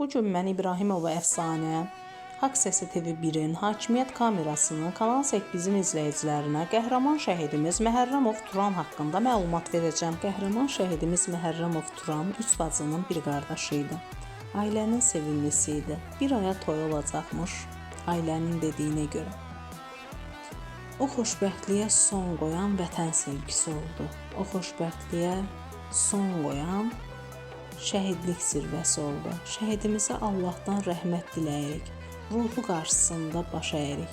Bu gün mən İbrahimova Əfsanə, Haqq Səsi TV1-in Hakimiyyət kamerasının Kanal 8-in izləyicilərinə qəhrəman şəhidimiz Məhərrəmov Turan haqqında məlumat verəcəm. Qəhrəman şəhidimiz Məhərrəmov Turan 3 bacının bir qardaşı idi. Ailənin sevimlisi idi. Bir aya toy olacaqmış ailənin dediyinə görə. O xoşbəxtliyə son qoyan vətən sevgisi oldu. O xoşbəxtliyə son qoyan şəhidlik zirvəsi oldu. Şəhidimizə Allahdan rəhmət diləyirik. Ruhu qarşısında baş əyirik.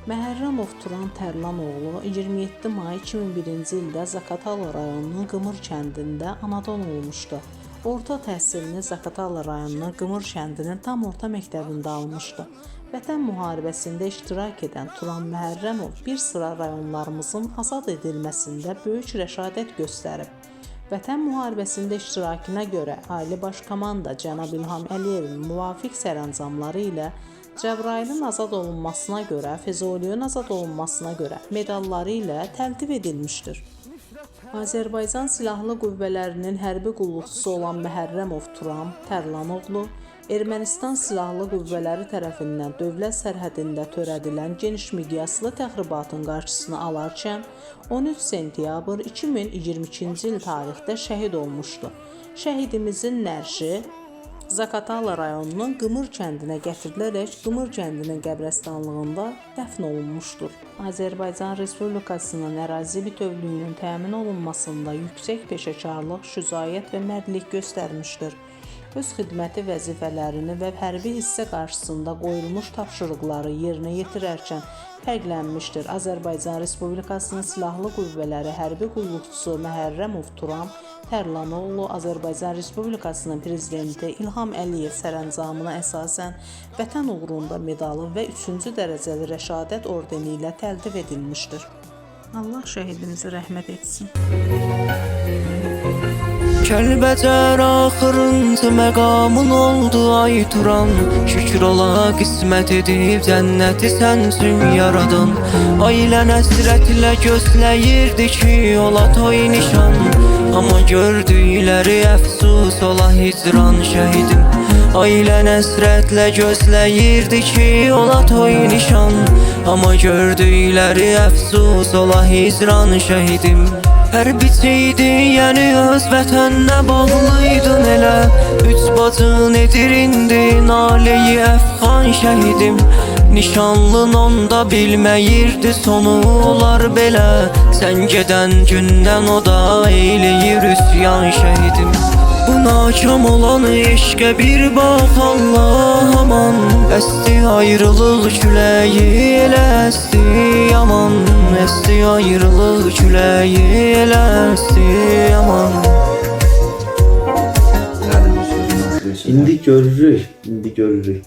Məhərrəmov Turan Tərlan oğlu 27 may 2001-ci ildə Zaqatala rayonunun Qımır kəndində anadan olmuşdu. Orta təhsilini Zaqatala rayonunun Qımır kəndinin tam orta məktəbində almışdı. Vətən müharibəsində iştirak edən Turan Məhərrəmov bir sıra rayonlarımızın azad edilməsində böyük rəşadət göstərib. Vətən müharibəsində iştirakına görə Ali Baş Komanda cənab İlham Əliyevin müvafiq sərəncamları ilə Cəbrayılın azad olunmasına görə, Füzulinin azad olunmasına görə medalları ilə təltif edilmişdir. Azərbaycan Silahlı Qüvvələrinin hərbi qulluqçusu olan Məhərrəmov Turan Tərlan oğlu Ermənistan Silahlı Qüvvələri tərəfindən dövlət sərhədində törədilən geniş miqyaslı təxribatın qarşısını alarkən 13 sentyabr 2022-ci il tarixdə şəhid olmuşdu. Şəhidimizin nərşi Zaqatala rayonunun Qımır kəndinə gətirilərək Qımır kəndinin qəbrəstanlığında dəfn olunmuşdur. Azərbaycan Respublikasının ərazi bütövlüyünün təmin olunmasında yüksək peşəkarlıq, şücaət və mərdlik göstərmişdir. Öz xidməti vəzifələrini və hərbi hissə qarşısında qoyulmuş tapşırıqları yerinə yetirərkən fərqlənmişdir. Azərbaycan Respublikasının Silahlı Qüvvələri hərbi qulluqçusu Məhərrəmov Turan Tərlan oğlu Azərbaycan Respublikasının Prezidenti İlham Əliyev sərəncamına əsasən Vətən uğrunda medalı və 3-cü dərəcəli rəşadət ordeni ilə təltif edilmişdir. Allah şəhidimizi rəhmət etsin. Kəlbəcər axırıncı məqamın oldu ay Turan. Şükür ola qismət edib cənnəti sən üçün yaradan. Ailə nəsrətlə gözləyirdi ki ola toy nişan. Amma gördükləri əfsus ola hicran şəhidim. Ailə nəsrətlə gözləyirdi ki ola toy nişan. Amma gördükləri əfsus ola hicran şəhidim. Hərbiçiydi, yəni öz vətəninə bağlıydın elə. Üç bacın edir indi naləyi əfxan şəhidim. Nişanlın onda bilməyirdi sonu olar belə. Sən gedən gündən o da eyləyir üsyan şəhidim. Bu nakam olan eşqə bir bax Allah aman. Əsti ayrılıq küləyi elə əsti aman. Əsti ayrılıq küləyi elə əsti aman. İndi görürük.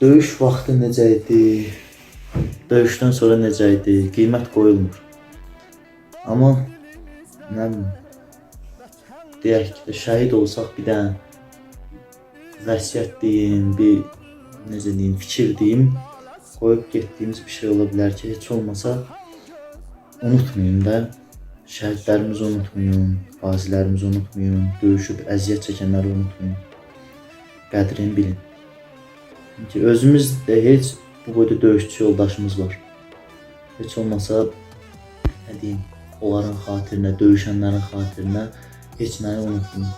Döyüş vaxtı necə idi? Döyüşdən sonra necə idi? Qiymət qoyulmur. Amma nə bilim, deyək ki, şəhid olsaq bir dənə vəsiyyət deyim, bir necə deyim, fikir deyim, qoyub getdiyimiz bir şey ola bilər ki, heç olmasa unutmayın da, şəhidlərimizi unutmayın, qazilərimizi unutmayın, döyüşüb əziyyət çəkənləri unutmayın, qədrini bilin. Çünki özümüz də heç bu boyda döyüşçü yoldaşımız var. Heç olmasa, nə deyim, onların xatirinə, döyüşənlərin xatirinə heç nəyi unutmayın.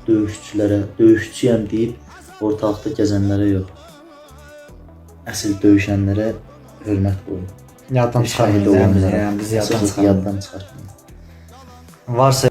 Döyüşçülərə, döyüşçüyəm deyib ortalıqda gəzənlərə yox, əsl döyüşənlərə hörmət qoyun. Yaddan çıxarmayın, biz yaddan çıxarmayın. varsa